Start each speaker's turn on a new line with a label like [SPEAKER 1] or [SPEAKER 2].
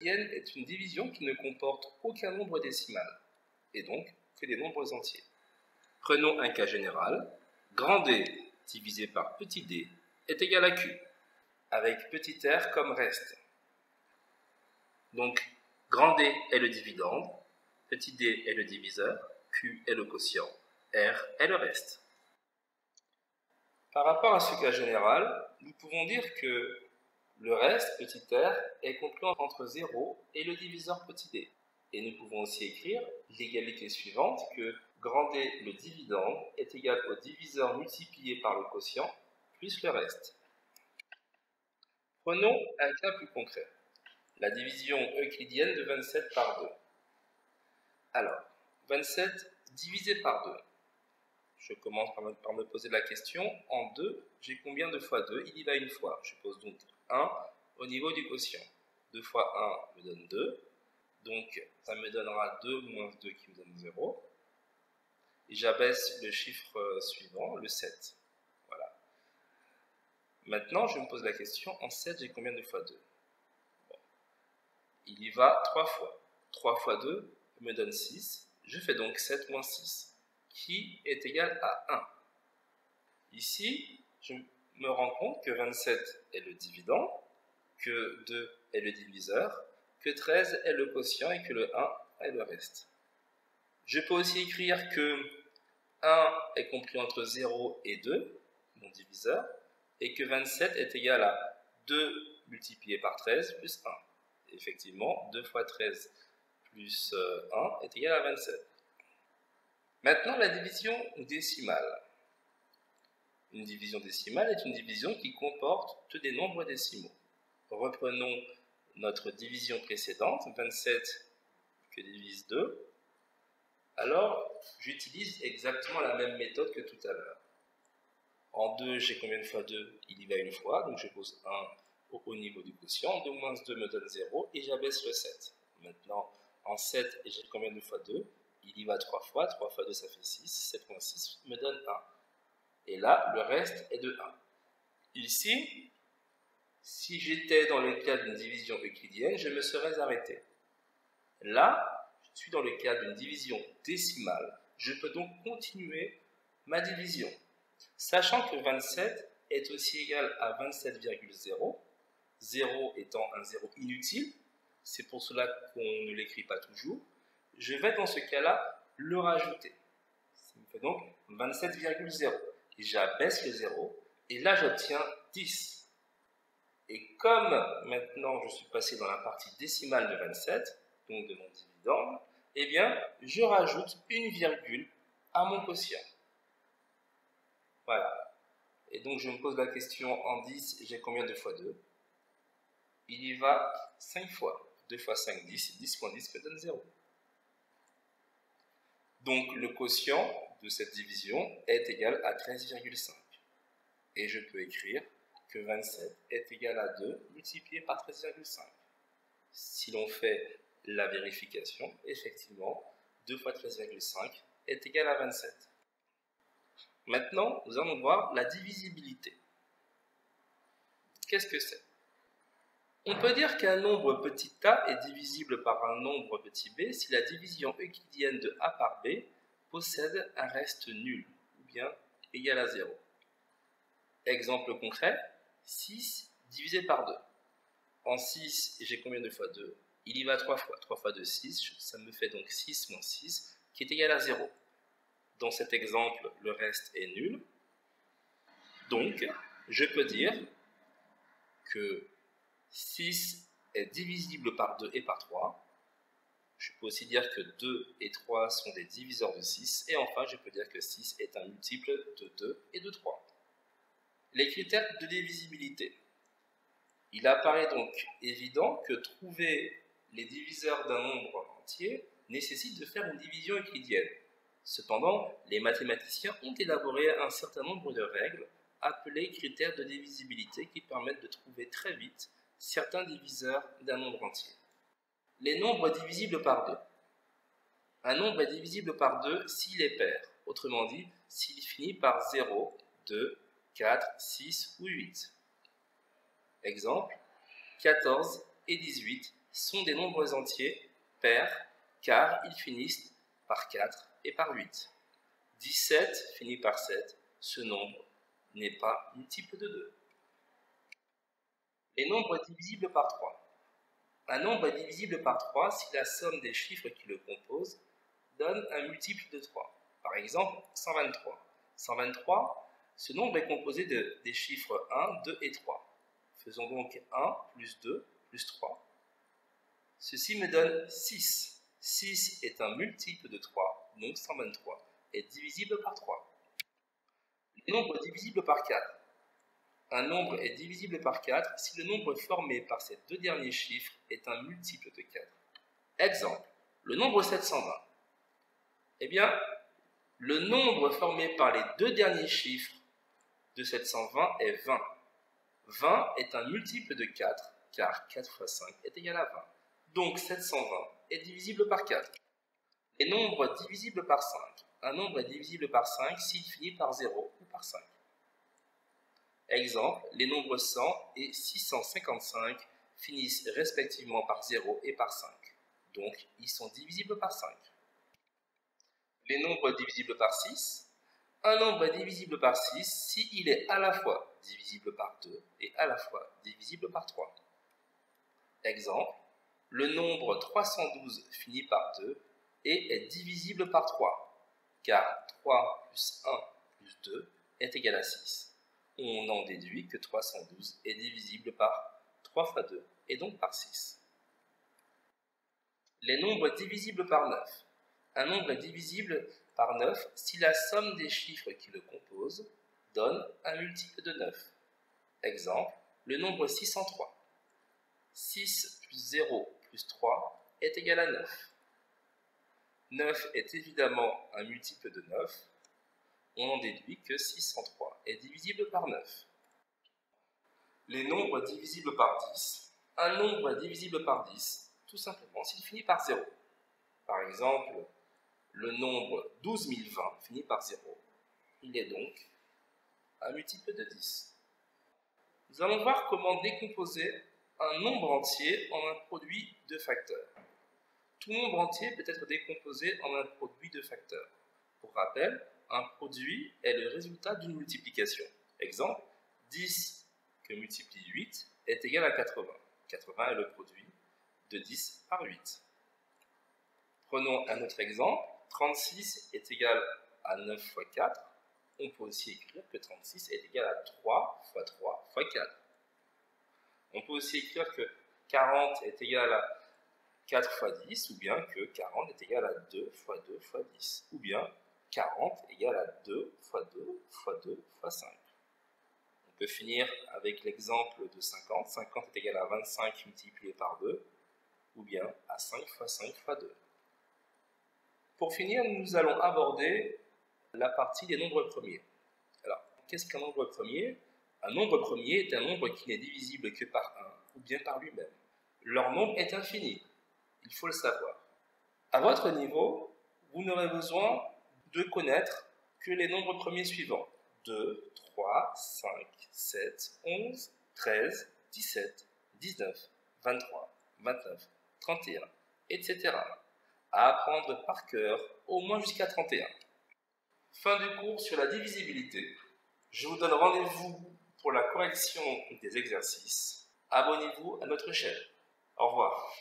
[SPEAKER 1] Est une division qui ne comporte aucun nombre décimal, et donc que des nombres entiers. Prenons un cas général. Grand D divisé par petit d est égal à Q, avec petit r comme reste. Donc, grand D est le dividende, petit d est le diviseur, Q est le quotient, R est le reste. Par rapport à ce cas général, nous pouvons dire que le reste, petit r, est compris entre 0 et le diviseur petit d. Et nous pouvons aussi écrire l'égalité suivante, que grand D, le dividende, est égal au diviseur multiplié par le quotient, plus le reste. Prenons un cas plus concret. La division euclidienne de 27 par 2. Alors, 27 divisé par 2. Je commence par me poser la question. En 2, j'ai combien de fois 2? Il y va une fois. Je pose donc 1 au niveau du quotient. 2 fois 1 me donne 2. Donc, ça me donnera 2 moins 2 qui me donne 0. Et j'abaisse le chiffre suivant, le 7. Voilà. Maintenant, je me pose la question. En 7, j'ai combien de fois 2? Bon. Il y va 3 fois. 3 fois 2 me donne 6. Je fais donc 7 moins 6. Qui est égal à 1. Ici, je me rends compte que 27 est le dividende, que 2 est le diviseur, que 13 est le quotient et que le 1 est le reste. Je peux aussi écrire que 1 est compris entre 0 et 2, mon diviseur, et que 27 est égal à 2 multiplié par 13 plus 1. Et effectivement, 2 fois 13 plus 1 est égal à 27. Maintenant, la division décimale. Une division décimale est une division qui comporte des nombres décimaux. Reprenons notre division précédente, 27 que divise 2. Alors, j'utilise exactement la même méthode que tout à l'heure. En 2, j'ai combien de fois 2? Il y va une fois, donc je pose 1 au niveau du quotient. 2 moins 2 me donne 0 et j'abaisse le 7. Maintenant, en 7, j'ai combien de fois 2? Il y va 3 fois, 3 fois 2 ça fait 6, 7 moins 6 me donne 1. Et là, le reste est de 1. Ici, si j'étais dans le cas d'une division euclidienne, je me serais arrêté. Là, je suis dans le cas d'une division décimale. Je peux donc continuer ma division. Sachant que 27 est aussi égal à 27,0, 0 étant un 0 inutile, c'est pour cela qu'on ne l'écrit pas toujours, je vais dans ce cas-là le rajouter. Ça me fait donc 27,0. Et j'abaisse le 0, et là j'obtiens 10. Et comme maintenant je suis passé dans la partie décimale de 27, donc de mon dividende, eh bien je rajoute une virgule à mon quotient. Voilà. Et donc je me pose la question, en 10, j'ai combien de fois 2? Il y va 5 fois. 2 fois 5, 10. 10 moins 10 me donne 0. Donc le quotient de cette division est égal à 13,5. Et je peux écrire que 27 est égal à 2 multiplié par 13,5. Si l'on fait la vérification, effectivement, 2 fois 13,5 est égal à 27. Maintenant, nous allons voir la divisibilité. Qu'est-ce que c'est? On peut dire qu'un nombre petit a est divisible par un nombre petit b si la division euclidienne de a par b possède un reste nul, ou bien égal à 0. Exemple concret, 6 divisé par 2. En 6, j'ai combien de fois 2? Il y va 3 fois. 3 fois 2, 6. Ça me fait donc 6 moins 6, qui est égal à 0. Dans cet exemple, le reste est nul. Donc, je peux dire que 6 est divisible par 2 et par 3. Je peux aussi dire que 2 et 3 sont des diviseurs de 6. Et enfin, je peux dire que 6 est un multiple de 2 et de 3. Les critères de divisibilité. Il apparaît donc évident que trouver les diviseurs d'un nombre entier nécessite de faire une division euclidienne. Cependant, les mathématiciens ont élaboré un certain nombre de règles appelées critères de divisibilité qui permettent de trouver très vite certains diviseurs d'un nombre entier. Les nombres divisibles par 2. Un nombre est divisible par 2 s'il est pair, autrement dit, s'il finit par 0, 2, 4, 6 ou 8. Exemple, 14 et 18 sont des nombres entiers pairs car ils finissent par 4 et par 8. 17 finit par 7, ce nombre n'est pas multiple de 2. Les nombres divisibles par 3. Un nombre est divisible par 3 si la somme des chiffres qui le composent donne un multiple de 3. Par exemple, 123. 123, ce nombre est composé des chiffres 1, 2 et 3. Faisons donc 1 plus 2 plus 3. Ceci me donne 6. 6 est un multiple de 3, donc 123 est divisible par 3. Les nombres divisibles par 4. Un nombre est divisible par 4 si le nombre formé par ces deux derniers chiffres est un multiple de 4. Exemple, le nombre 720. Eh bien, le nombre formé par les deux derniers chiffres de 720 est 20. 20 est un multiple de 4, car 4 fois 5 est égal à 20. Donc 720 est divisible par 4. Les nombres divisibles par 5. Un nombre est divisible par 5 s'il finit par 0 ou par 5. Exemple, les nombres 100 et 655 finissent respectivement par 0 et par 5. Donc, ils sont divisibles par 5. Les nombres divisibles par 6. Un nombre est divisible par 6 s'il est à la fois divisible par 2 et à la fois divisible par 3. Exemple, le nombre 312 finit par 2 et est divisible par 3, car 3 plus 1 plus 2 est égal à 6. On en déduit que 312 est divisible par 3 fois 2 et donc par 6. Les nombres divisibles par 9. Un nombre est divisible par 9 si la somme des chiffres qui le composent donne un multiple de 9. Exemple, le nombre 603. 6 plus 0 plus 3 est égal à 9. 9 est évidemment un multiple de 9. On en déduit que 603 est divisible par 9. Les nombres divisibles par 10. Un nombre est divisible par 10, tout simplement s'il finit par 0. Par exemple, le nombre 12020 finit par 0. Il est donc un multiple de 10. Nous allons voir comment décomposer un nombre entier en un produit de facteurs. Tout nombre entier peut être décomposé en un produit de facteurs. Pour rappel, un produit est le résultat d'une multiplication. Exemple, 10 que multiplie 8 est égal à 80. 80 est le produit de 10 par 8. Prenons un autre exemple. 36 est égal à 9 fois 4. On peut aussi écrire que 36 est égal à 3 fois 3 fois 4. On peut aussi écrire que 40 est égal à 4 fois 10, ou bien que 40 est égal à 2 fois 2 fois 10, ou bien 40 égale à 2 fois 2 fois 2 fois 5. On peut finir avec l'exemple de 50. 50 est égal à 25 multiplié par 2, ou bien à 5 fois 5 fois 2. Pour finir, nous allons aborder la partie des nombres premiers. Alors, qu'est-ce qu'un nombre premier? Un nombre premier est un nombre qui n'est divisible que par 1, ou bien par lui-même. Leur nombre est infini, il faut le savoir. À votre niveau, vous n'aurez besoin de connaître que les nombres premiers suivants. 2, 3, 5, 7, 11, 13, 17, 19, 23, 29, 31, etc. À apprendre par cœur, au moins jusqu'à 31. Fin du cours sur la divisibilité. Je vous donne rendez-vous pour la correction des exercices. Abonnez-vous à notre chaîne. Au revoir.